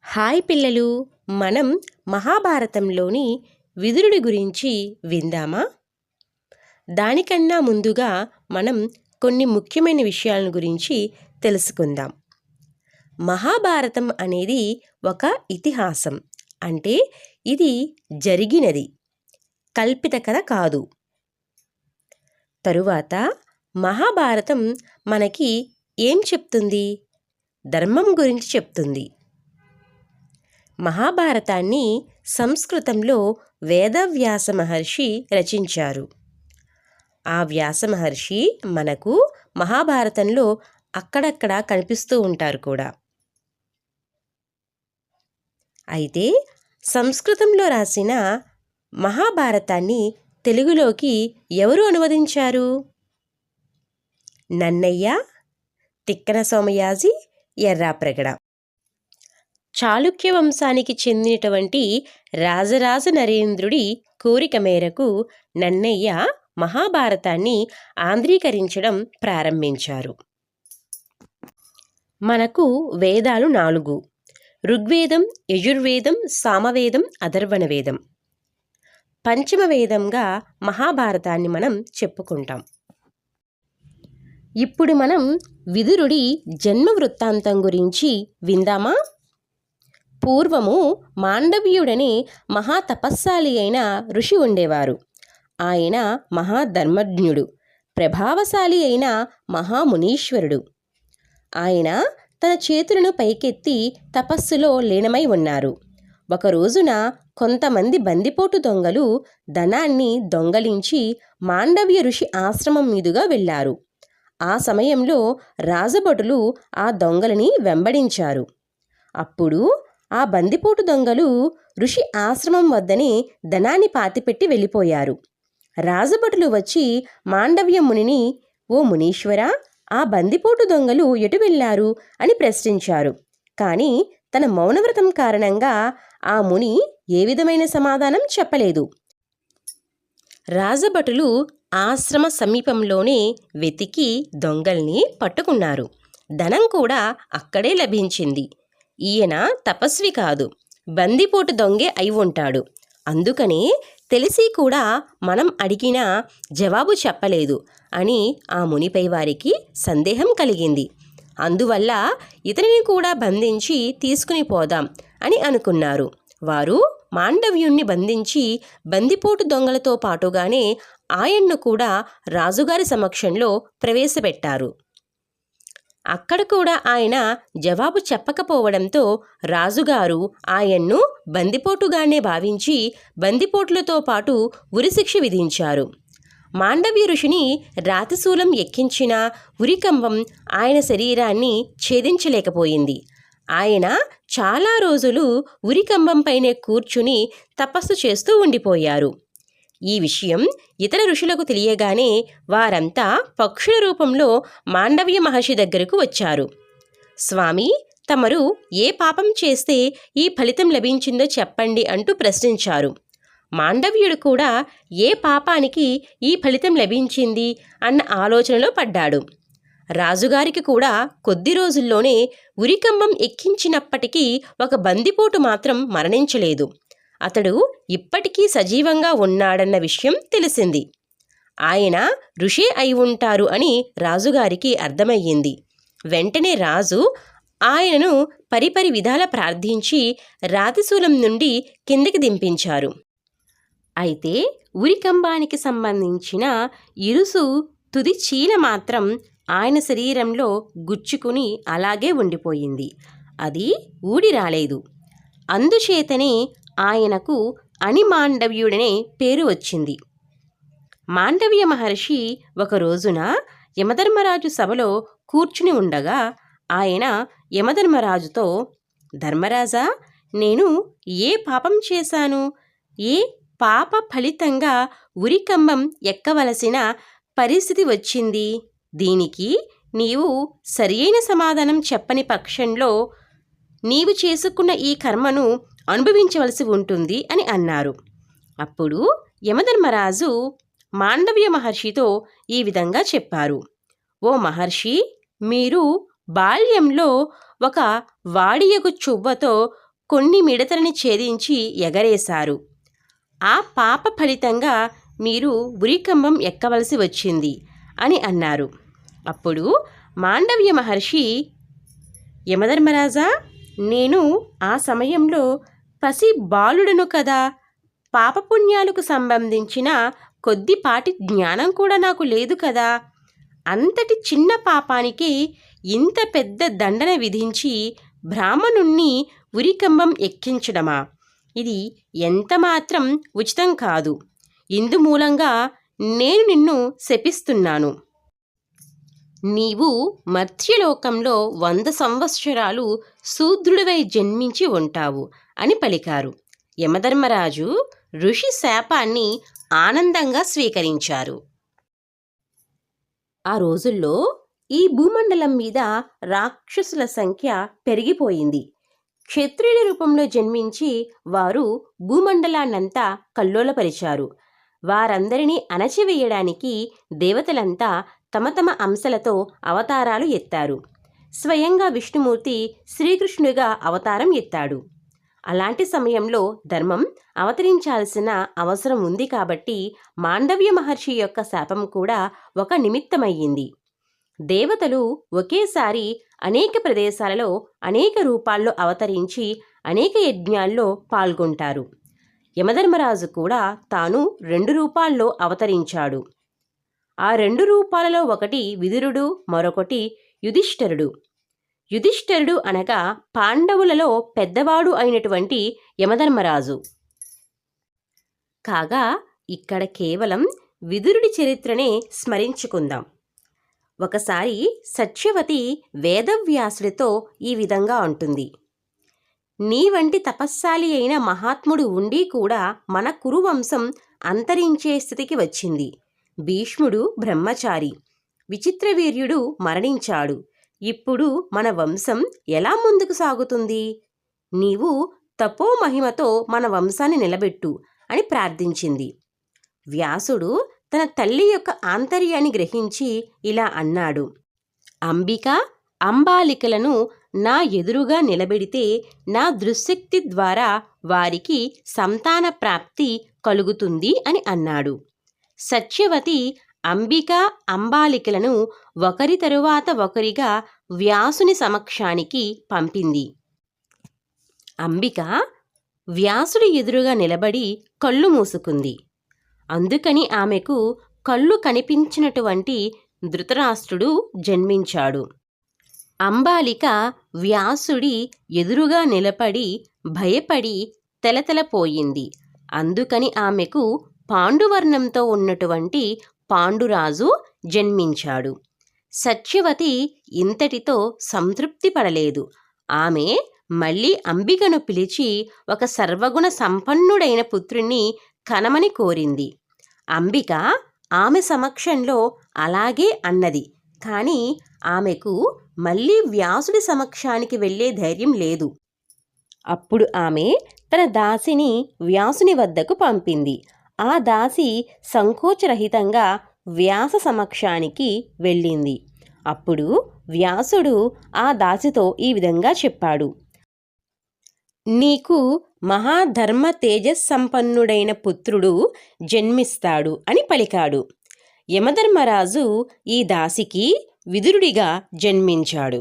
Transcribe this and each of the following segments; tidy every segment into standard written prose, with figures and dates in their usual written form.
Hi పిల్లలు, మనం మహాభారతంలోని విదురుడి గురించి విందామా? దానికన్నా ముందుగా మనం కొన్ని ముఖ్యమైన విషయాల గురించి తెలుసుకుందాం. మహాభారతం అనేది ఒక ఇతిహాసం, అంటే ఇది జరిగినది, కల్పిత కథ కాదు. తరువాత మహాభారతం మనకి ఏం చెప్తుంది? ధర్మం గురించి చెప్తుంది. మహాభారతాన్ని సంస్కృతంలో వేదవ్యాస మహర్షి రచించారు. ఆ వ్యాస మహర్షి మనకు మహాభారతంలో అక్కడక్కడ కనిపిస్తూ ఉంటారు కూడా. అయితే సంస్కృతంలో రాసిన మహాభారతాన్ని తెలుగులోకి ఎవరు అనువదించారు? నన్నయ్య, తిక్కన సోమయాజి, ఎర్రాప్రగడ. చాళుక్య వంశానికి చెందినటువంటి రాజరాజ నరేంద్రుడి కోరిక మేరకు నన్నయ్య మహాభారతాన్ని ఆంధ్రీకరించడం ప్రారంభించారు. మనకు వేదాలు 4: ఋగ్వేదం, యజుర్వేదం, సామవేదం, అథర్వణ వేదం. పంచమ వేదంగా మహాభారతాన్ని మనం చెప్పుకుంటాం. ఇప్పుడు మనం విదురుడి జన్మ వృత్తాంతం గురించి విందామా? పూర్వము మాండవ్యుడనే మహాతపస్శాలి అయిన ఋషి ఉండేవారు. ఆయన మహాధర్మజ్ఞుడు, ప్రభావశాలి అయిన మహామునీశ్వరుడు. ఆయన తన చేతులను పైకెత్తి తపస్సులో లీనమై ఉన్నారు. ఒక రోజున కొంతమంది బందిపోటు దొంగలు ధనాన్ని దొంగలించి మాండవ్య ఋషి ఆశ్రమం మీదుగా వెళ్ళారు. ఆ సమయంలో రాజభటులు ఆ దొంగలని వెంబడించారు. అప్పుడు ఆ బందిపోటు దొంగలు ఋషి ఆశ్రమం వద్దనే ధనాన్ని పాతిపెట్టి వెళ్ళిపోయారు. రాజభటులు వచ్చి మాండవ్య మునిని, ఓ మునీశ్వరా, ఆ బందిపోటు దొంగలు ఎటు వెళ్ళారు అని ప్రశ్నించారు. కానీ తన మౌనవ్రతం కారణంగా ఆ ముని ఏ విధమైన సమాధానం చెప్పలేదు. రాజభటులు ఆశ్రమ సమీపంలోనే వెతికి దొంగల్ని పట్టుకున్నారు. ధనం కూడా అక్కడే లభించింది. ఈయన తపస్వి కాదు, బందిపోటు దొంగే అయి ఉంటాడు. అందుకనే తెలిసి కూడా మనం అడిగినా జవాబు చెప్పలేదు అని ఆ మునిపై వారికి సందేహం కలిగింది. అందువల్ల ఇతనిని కూడా బంధించి తీసుకుని పోదాం అని అనుకున్నారు. వారు మాండవ్యుణ్ణి బంధించి బందిపోటు దొంగలతో పాటుగానే ఆయన్ను కూడా రాజుగారి సమక్షంలో ప్రవేశపెట్టారు. అక్కడ కూడా ఆయన జవాబు చెప్పకపోవడంతో రాజుగారు ఆయన్ను బందిపోటుగానే భావించి బందిపోటులతో పాటు ఉరిశిక్ష విధించారు. మాండవ్య ఋషిని రాతిశూలం ఎక్కించిన ఉరికంబం ఆయన శరీరాన్ని ఛేదించలేకపోయింది. ఆయన చాలా రోజులు ఉరికంబంపైనే కూర్చుని తపస్సు చేస్తూ ఉండిపోయారు. ఈ విషయం ఇతర ఋషులకు తెలియగానే వారంతా పక్షుల రూపంలో మాండవ్య మహర్షి దగ్గరకు వచ్చారు. స్వామి, తమరు ఏ పాపం చేస్తే ఈ ఫలితం లభించిందో చెప్పండి అంటూ ప్రశ్నించారు. మాండవ్యుడు కూడా ఏ పాపానికి ఈ ఫలితం లభించింది అన్న ఆలోచనలో పడ్డాడు. రాజుగారికి కూడా కొద్ది రోజుల్లోనే ఉరికంబం ఎక్కించినప్పటికీ ఒక బందిపోటు మాత్రం మరణించలేదు. అతడు ఇప్పటికీ సజీవంగా ఉన్నాడన్న విషయం తెలిసింది. ఆయన ఋషే అయి ఉంటారు అని రాజుగారికి అర్థమయ్యింది. వెంటనే రాజు ఆయనను పరిపరి విధాల ప్రార్థించి రాతిశూలం నుండి కిందికి దింపించారు. అయితే ఉరికంబానికి సంబంధించిన ఇరుసు తుది చీల మాత్రం ఆయన శరీరంలో గుచ్చుకుని అలాగే ఉండిపోయింది. అది ఊడి రాలేదు. అందుచేతనే ఆయనకు అనిమాండవ్యుడనే పేరు వచ్చింది. మాండవ్య మహర్షి ఒక రోజున యమధర్మరాజు సభలో కూర్చుని ఉండగా ఆయన యమధర్మరాజుతో, ధర్మరాజా, నేను ఏ పాపం చేశాను? ఏ పాప ఫలితంగా ఉరికంబం ఎక్కవలసిన పరిస్థితి వచ్చింది? దీనికి నీవు సరియైన సమాధానం చెప్పని పక్షంలో నీవు చేసుకున్న ఈ కర్మను అనుభవించవలసి ఉంటుంది అని అన్నారు. అప్పుడు యమధర్మరాజు మాండవ్య మహర్షితో ఈ విధంగా చెప్పారు. ఓ మహర్షి, మీరు బాల్యంలో ఒక వాడియగు చువ్వతో కొన్ని మిడతలని ఛేదించి ఎగరేశారు. ఆ పాప ఫలితంగా మీరు ఉరికంబం ఎక్కవలసి వచ్చింది అని అన్నారు. అప్పుడు మాండవ్య మహర్షి, యమధర్మరాజా, నేను ఆ సమయంలో పసి బాలుడను కదా, పాపపుణ్యాలకు సంబంధించిన కొద్దిపాటి జ్ఞానం కూడా నాకు లేదు కదా, అంతటి చిన్న పాపానికి ఇంత పెద్ద దండన విధించి బ్రాహ్మణుణ్ణి ఉరికంబం ఎక్కించడమా? ఇది ఎంతమాత్రం ఉచితం కాదు. ఇందుమూలంగా నేను నిన్ను శపిస్తున్నాను. నీవు మర్త్యలోకంలో 100 సంవత్సరాలు శూద్రుడివై జన్మించి ఉంటావు అని పలికారు. యమధర్మరాజు ఋషి శాపాన్ని ఆనందంగా స్వీకరించారు. ఆ రోజుల్లో ఈ భూమండలం మీద రాక్షసుల సంఖ్య పెరిగిపోయింది. క్షత్రియుల రూపంలో జన్మించి వారు భూమండలాన్నంతా కల్లోలపరిచారు. వారందరినీ అణచివేయడానికి దేవతలంతా తమ తమ అంశలతో అవతారాలు ఎత్తారు. స్వయంగా విష్ణుమూర్తి శ్రీకృష్ణుడిగా అవతారం ఎత్తాడు. అలాంటి సమయంలో ధర్మం అవతరించాల్సిన అవసరం ఉంది కాబట్టి మాండవ్య మహర్షి యొక్క శాపం కూడా ఒక నిమిత్తమయ్యింది. దేవతలు ఒకేసారి అనేక ప్రదేశాలలో అనేక రూపాల్లో అవతరించి అనేక యజ్ఞాల్లో పాల్గొంటారు. యమధర్మరాజు కూడా తాను 2 రూపాల్లో అవతరించాడు. ఆ 2 రూపాలలో ఒకటి విదురుడు, మరొకటి యుధిష్ఠిరుడు. యుధిష్ఠిరుడు అనగా పాండవులలో పెద్దవాడు అయినటువంటి యమధర్మరాజు. కాగా ఇక్కడ కేవలం విదురుడి చరిత్రనే స్మరించుకుందాం. ఒకసారి సత్యవతి వేదవ్యాసుడితో ఈ విధంగా అంటుంది, నీ వంటి తపస్శాలి అయిన మహాత్ముడు ఉండి కూడా మన కురువంశం అంతరించే స్థితికి వచ్చింది. భీష్ముడు బ్రహ్మచారి, విచిత్రవీర్యుడు మరణించాడు. ఇప్పుడు మన వంశం ఎలా ముందుకు సాగుతుంది? నీవు తపోమహిమతో మన వంశాన్ని నిలబెట్టు అని ప్రార్థించింది. వ్యాసుడు తన తల్లి యొక్క ఆంతర్యాన్ని గ్రహించి ఇలా అన్నాడు, అంబిక, అంబాలికలను నా ఎదురుగా నిలబెడితే నా దృశ్శక్తి ద్వారా వారికి సంతాన ప్రాప్తి కలుగుతుంది అని అన్నాడు. సత్యవతి అంబిక, అంబాలికలను ఒకరి తరువాత ఒకరిగా వ్యాసుని సమక్షానికి పంపింది. అంబిక వ్యాసుడి ఎదురుగా నిలబడి కళ్ళు మూసుకుంది. అందుకని ఆమెకు కళ్ళు కనిపించినటువంటి ధృతరాష్ట్రుడు జన్మించాడు. అంబాలిక వ్యాసుడి ఎదురుగా నిలబడి భయపడి తెలతెలపోయింది. అందుకని ఆమెకు పాండువర్ణంతో ఉన్నటువంటి పాండురాజు జన్మించాడు. సత్యవతి ఇంతటితో సంతృప్తి పడలేదు. ఆమె మళ్ళీ అంబికను పిలిచి ఒక సర్వగుణ సంపన్నుడైన పుత్రుణ్ణి కనమని కోరింది. అంబిక ఆమె సమక్షంలో అలాగే అన్నది. కానీ ఆమెకు మళ్ళీ వ్యాసుడి సమక్షానికి వెళ్ళే ధైర్యం లేదు. అప్పుడు ఆమె తన దాసిని వ్యాసుని వద్దకు పంపింది. ఆ దాసి సంకోచరహితంగా వ్యాస సమక్షానికి వెళ్ళింది. అప్పుడు వ్యాసుడు ఆ దాసితో ఈ విధంగా చెప్పాడు, నీకు మహాధర్మ తేజస్సంపన్నుడైన పుత్రుడు జన్మిస్తాడు అని పలికాడు. యమధర్మరాజు ఈ దాసికి విదురుడిగా జన్మించాడు.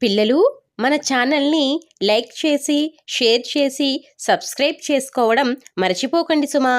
పిల్లలు, మన ఛానల్ని లైక్ చేసి, షేర్ చేసి, సబ్స్క్రైబ్ చేసుకోవడం మర్చిపోకండి సుమా.